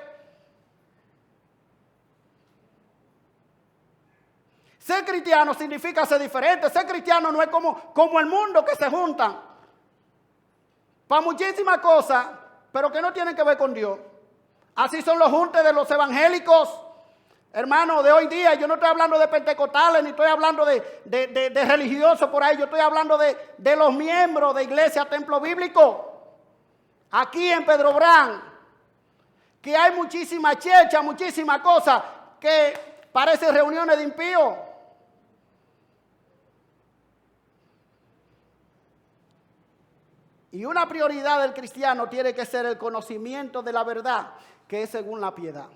Ser cristiano significa ser diferente. Ser cristiano no es como el mundo que se juntan para muchísimas cosas, pero que no tienen que ver con Dios. Así son los juntes de los evangélicos, hermano, de hoy día. Yo no estoy hablando de pentecostales, ni estoy hablando de religiosos por ahí. Yo estoy hablando de los miembros de Iglesia Templo Bíblico, aquí en Pedro Brán, que hay muchísima checha, muchísimas cosas que parecen reuniones de impíos. Y una prioridad del cristiano tiene que ser el conocimiento de la verdad, que es según la piedad.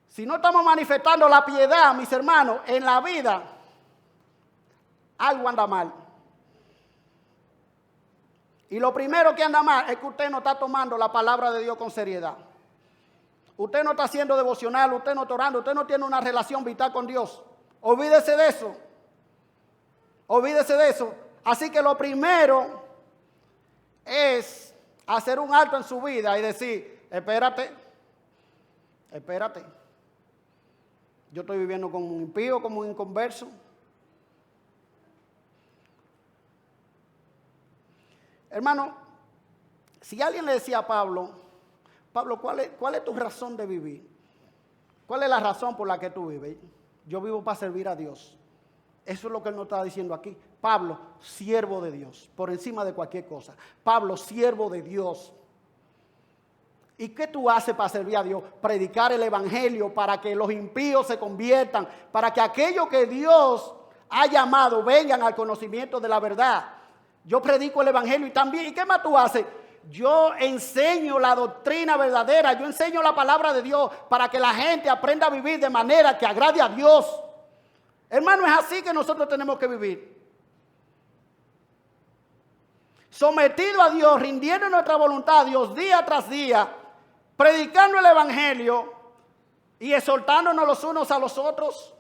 Si no estamos manifestando la piedad, mis hermanos, en la vida, algo anda mal. Y lo primero que anda mal es que usted no está tomando la palabra de Dios con seriedad. Usted no está haciendo devocional, usted no está orando, usted no tiene una relación vital con Dios. Olvídese de eso. Olvídese de eso. Así que lo primero es hacer un alto en su vida y decir, espérate. Yo estoy viviendo como un impío, como un inconverso. Hermano, si alguien le decía a Pablo, ¿cuál es tu razón de vivir? ¿Cuál es la razón por la que tú vives? Yo vivo para servir a Dios. Eso es lo que él nos está diciendo aquí. Pablo, siervo de Dios, por encima de cualquier cosa. Pablo, siervo de Dios. ¿Y qué tú haces para servir a Dios? Predicar el evangelio para que los impíos se conviertan, para que aquellos que Dios ha llamado vengan al conocimiento de la verdad. Yo predico el evangelio y también, ¿y qué más tú haces? Yo enseño la doctrina verdadera, yo enseño la palabra de Dios para que la gente aprenda a vivir de manera que agrade a Dios. Hermano, es así que nosotros tenemos que vivir. Sometido a Dios, rindiendo nuestra voluntad a Dios día tras día, predicando el evangelio y exhortándonos los unos a los otros.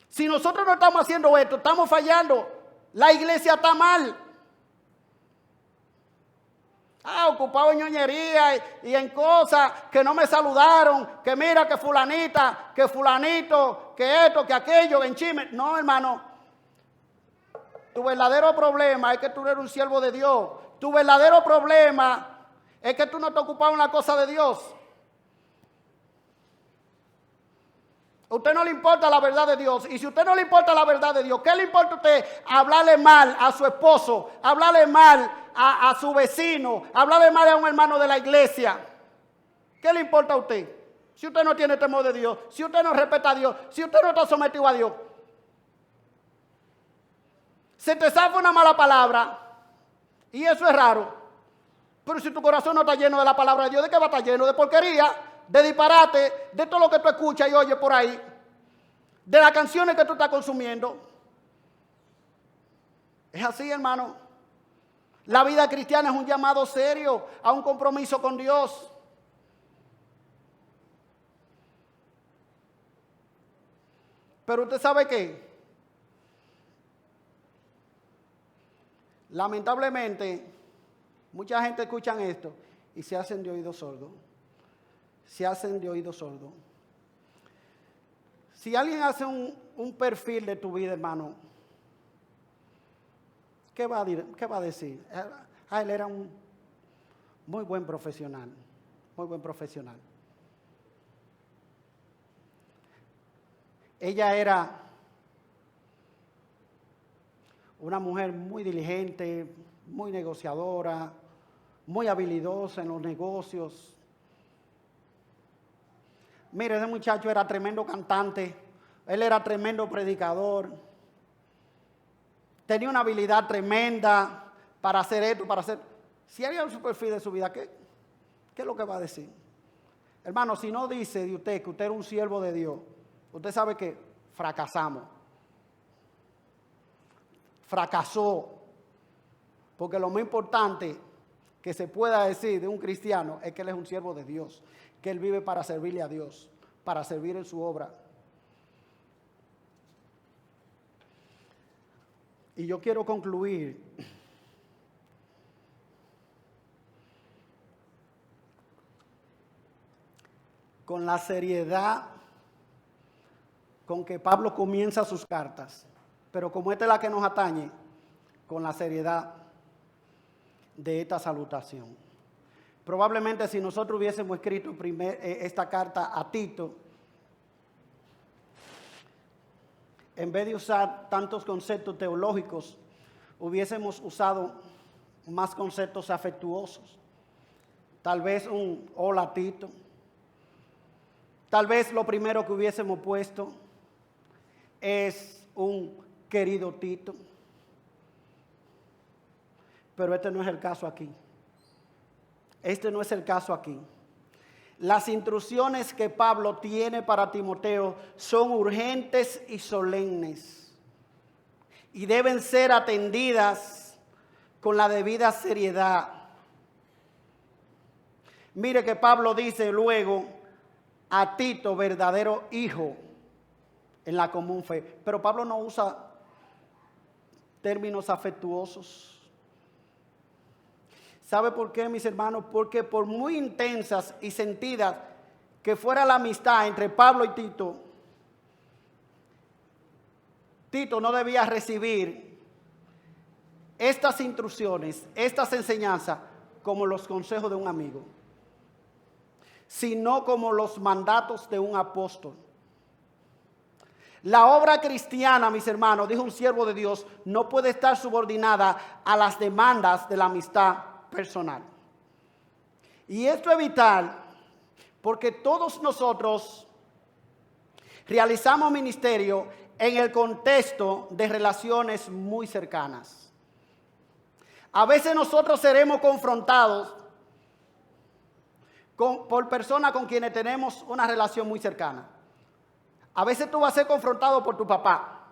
Si nosotros no estamos haciendo esto, estamos fallando. La iglesia está mal. Ocupado en ñoñería y en cosas que no me saludaron, que mira que fulanita, que fulanito, que esto, que aquello, en chisme. No, hermano. Tu verdadero problema es que tú eres un siervo de Dios. Tu verdadero problema es que tú no te ocupas en la cosa de Dios. A usted no le importa la verdad de Dios. Y si a usted no le importa la verdad de Dios, ¿qué le importa a usted hablarle mal a su esposo? Hablarle mal a su vecino. Hablarle mal a un hermano de la iglesia. ¿Qué le importa a usted? Si usted no tiene temor de Dios. Si usted no respeta a Dios. Si usted no está sometido a Dios. Se te zafa una mala palabra. Y eso es raro. Pero si tu corazón no está lleno de la palabra de Dios, ¿de qué va a estar lleno? De porquería, de disparate, de todo lo que tú escuchas y oyes por ahí, de las canciones que tú estás consumiendo. Es así, hermano. La vida cristiana es un llamado serio a un compromiso con Dios. Pero usted sabe qué, lamentablemente, mucha gente escucha esto y se hacen de oído sordo. Se hacen de oído sordo. Si alguien hace un perfil de tu vida, hermano, qué va a decir? Él era un muy buen profesional, muy buen profesional. Ella era una mujer muy diligente, muy negociadora, muy habilidosa en los negocios. Mire, ese muchacho era tremendo cantante, él era tremendo predicador, tenía una habilidad tremenda para hacer esto, para hacer... Si había un perfil de su vida, ¿qué es lo que va a decir? Hermano, si no dice de usted que usted era un siervo de Dios, usted sabe que fracasamos. Fracasó. Porque lo más importante que se pueda decir de un cristiano es que él es un siervo de Dios, que él vive para servirle a Dios, para servir en su obra. Y yo quiero concluir con la seriedad con que Pablo comienza sus cartas, pero como esta es la que nos atañe, con la seriedad de esta salutación. Probablemente si nosotros hubiésemos escrito esta carta a Tito, en vez de usar tantos conceptos teológicos, hubiésemos usado más conceptos afectuosos. Tal vez un hola Tito. Tal vez lo primero que hubiésemos puesto es un querido Tito. Pero este no es el caso aquí. Este no es el caso aquí. Las instrucciones que Pablo tiene para Timoteo son urgentes y solemnes y deben ser atendidas con la debida seriedad. Mire que Pablo dice luego a Tito, verdadero hijo en la común fe. Pero Pablo no usa términos afectuosos. ¿Sabe por qué, mis hermanos? Porque por muy intensas y sentidas que fuera la amistad entre Pablo y Tito, Tito no debía recibir estas instrucciones, estas enseñanzas como los consejos de un amigo, sino como los mandatos de un apóstol. La obra cristiana, mis hermanos, dijo un siervo de Dios, no puede estar subordinada a las demandas de la amistad personal. Y esto es vital porque todos nosotros realizamos ministerio en el contexto de relaciones muy cercanas. A veces nosotros seremos confrontados por personas con quienes tenemos una relación muy cercana. A veces tú vas a ser confrontado por tu papá.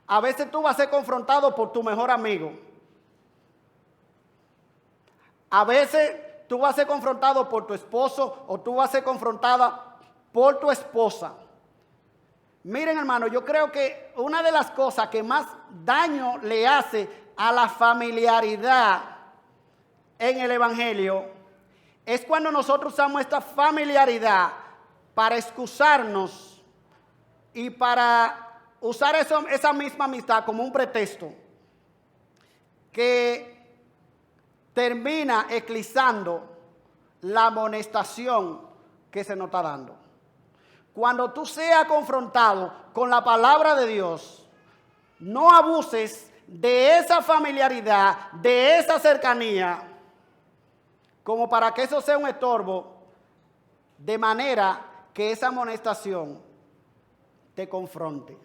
A veces tú vas a ser confrontado por tu mejor amigo. A veces tú vas a ser confrontado por tu esposo o tú vas a ser confrontada por tu esposa. Miren, hermano, yo creo que una de las cosas que más daño le hace a la familiaridad en el Evangelio es cuando nosotros usamos esta familiaridad para excusarnos y para usar esa misma amistad como un pretexto que termina eclipsando la amonestación que se nos está dando. Cuando tú seas confrontado con la palabra de Dios, no abuses de esa familiaridad, de esa cercanía, como para que eso sea un estorbo, de manera que esa amonestación te confronte.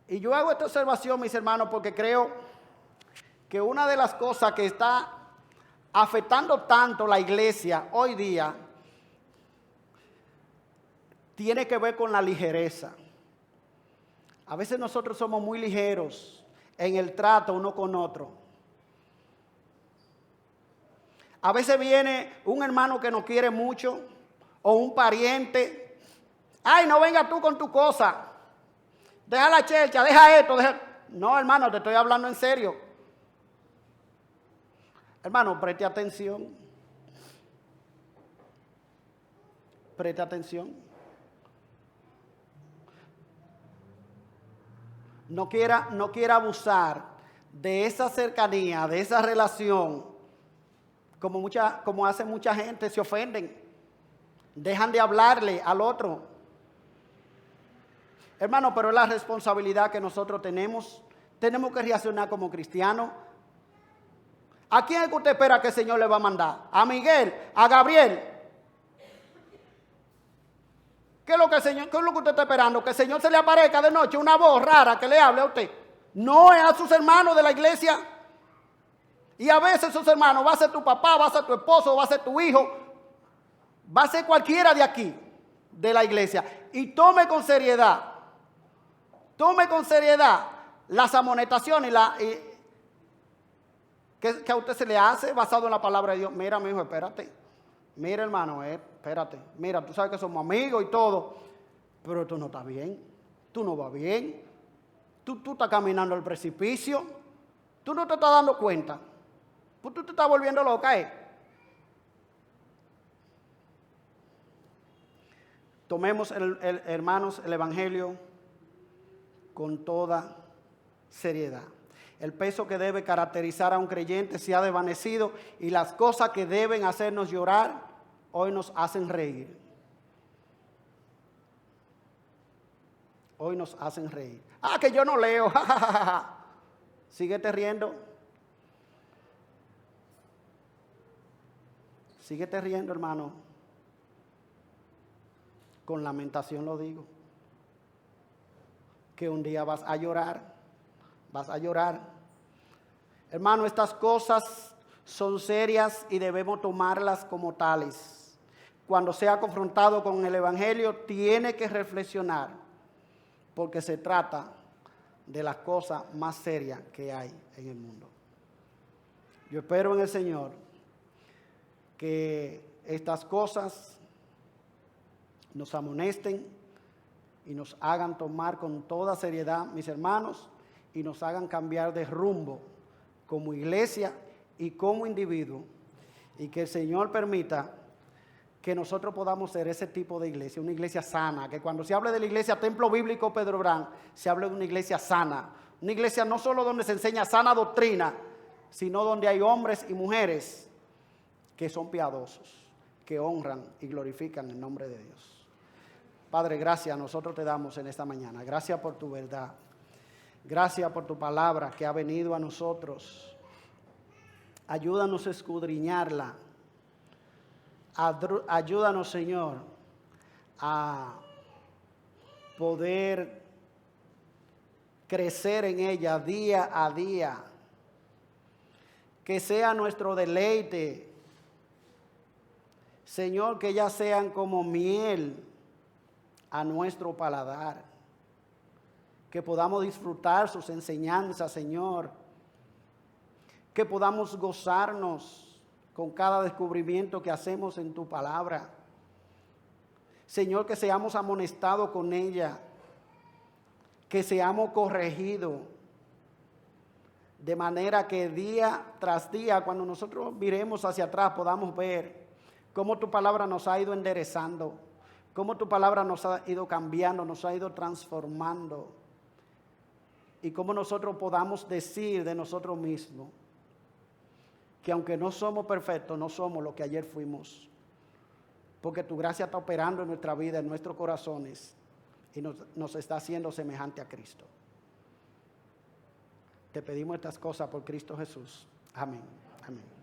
Y yo hago esta observación, mis hermanos, porque creo que una de las cosas que está afectando tanto la iglesia hoy día tiene que ver con la ligereza. A veces nosotros somos muy ligeros en el trato uno con otro. A veces viene un hermano que nos quiere mucho o un pariente. Ay, no venga tú con tu cosa. Deja la chercha, deja esto. No, hermano, te estoy hablando en serio. Hermano, preste atención. no quiera abusar de esa cercanía, de esa relación, como hace mucha gente, se ofenden, dejan de hablarle al otro. Hermano, pero es la responsabilidad que nosotros tenemos que reaccionar como cristianos. ¿A quién es que usted espera que el Señor le va a mandar? ¿A Miguel? ¿A Gabriel? ¿Qué es lo que usted está esperando? ¿Que el Señor se le aparezca de noche una voz rara que le hable a usted? No, es a sus hermanos de la iglesia. Y a veces esos hermanos va a ser tu papá, va a ser tu esposo, va a ser tu hijo, va a ser cualquiera de aquí, de la iglesia. Y tome con seriedad las amonestaciones que a usted se le hace basado en la palabra de Dios. Mira, mi hijo, espérate. Mira, hermano, espérate. Mira, tú sabes que somos amigos y todo, pero tú no estás bien. Tú no vas bien. Tú estás caminando al precipicio. Tú no te estás dando cuenta. Tú te estás volviendo loca, Tomemos, hermanos, el Evangelio con toda seriedad. El peso que debe caracterizar a un creyente se ha desvanecido y las cosas que deben hacernos llorar hoy nos hacen reír. Hoy nos hacen reír. Ah, que yo no leo. Síguete riendo. Síguete riendo, hermano. Con lamentación lo digo. Que un día vas a llorar. Vas a llorar. Hermano, estas cosas son serias y debemos tomarlas como tales. Cuando sea confrontado con el Evangelio, tiene que reflexionar, porque se trata de las cosas más serias que hay en el mundo. Yo espero en el Señor que estas cosas nos amonesten y nos hagan tomar con toda seriedad, mis hermanos, y nos hagan cambiar de rumbo como iglesia y como individuo, y que el Señor permita que nosotros podamos ser ese tipo de iglesia, una iglesia sana, que cuando se hable de la iglesia Templo Bíblico Pedro Brán, se hable de una iglesia sana, una iglesia no solo donde se enseña sana doctrina, sino donde hay hombres y mujeres que son piadosos, que honran y glorifican el nombre de Dios. Padre, gracias nosotros te damos en esta mañana, gracias por tu verdad. Gracias por tu palabra que ha venido a nosotros. Ayúdanos a escudriñarla. Ayúdanos, Señor, a poder crecer en ella día a día. Que sea nuestro deleite. Señor, que ellas sean como miel a nuestro paladar. Que podamos disfrutar sus enseñanzas, Señor. Que podamos gozarnos con cada descubrimiento que hacemos en tu palabra. Señor, que seamos amonestados con ella. Que seamos corregidos. De manera que día tras día, cuando nosotros miremos hacia atrás, podamos ver cómo tu palabra nos ha ido enderezando. Cómo tu palabra nos ha ido cambiando, nos ha ido transformando. Y cómo nosotros podamos decir de nosotros mismos que aunque no somos perfectos, no somos lo que ayer fuimos. Porque tu gracia está operando en nuestra vida, en nuestros corazones, y nos está haciendo semejante a Cristo. Te pedimos estas cosas por Cristo Jesús. Amén. Amén.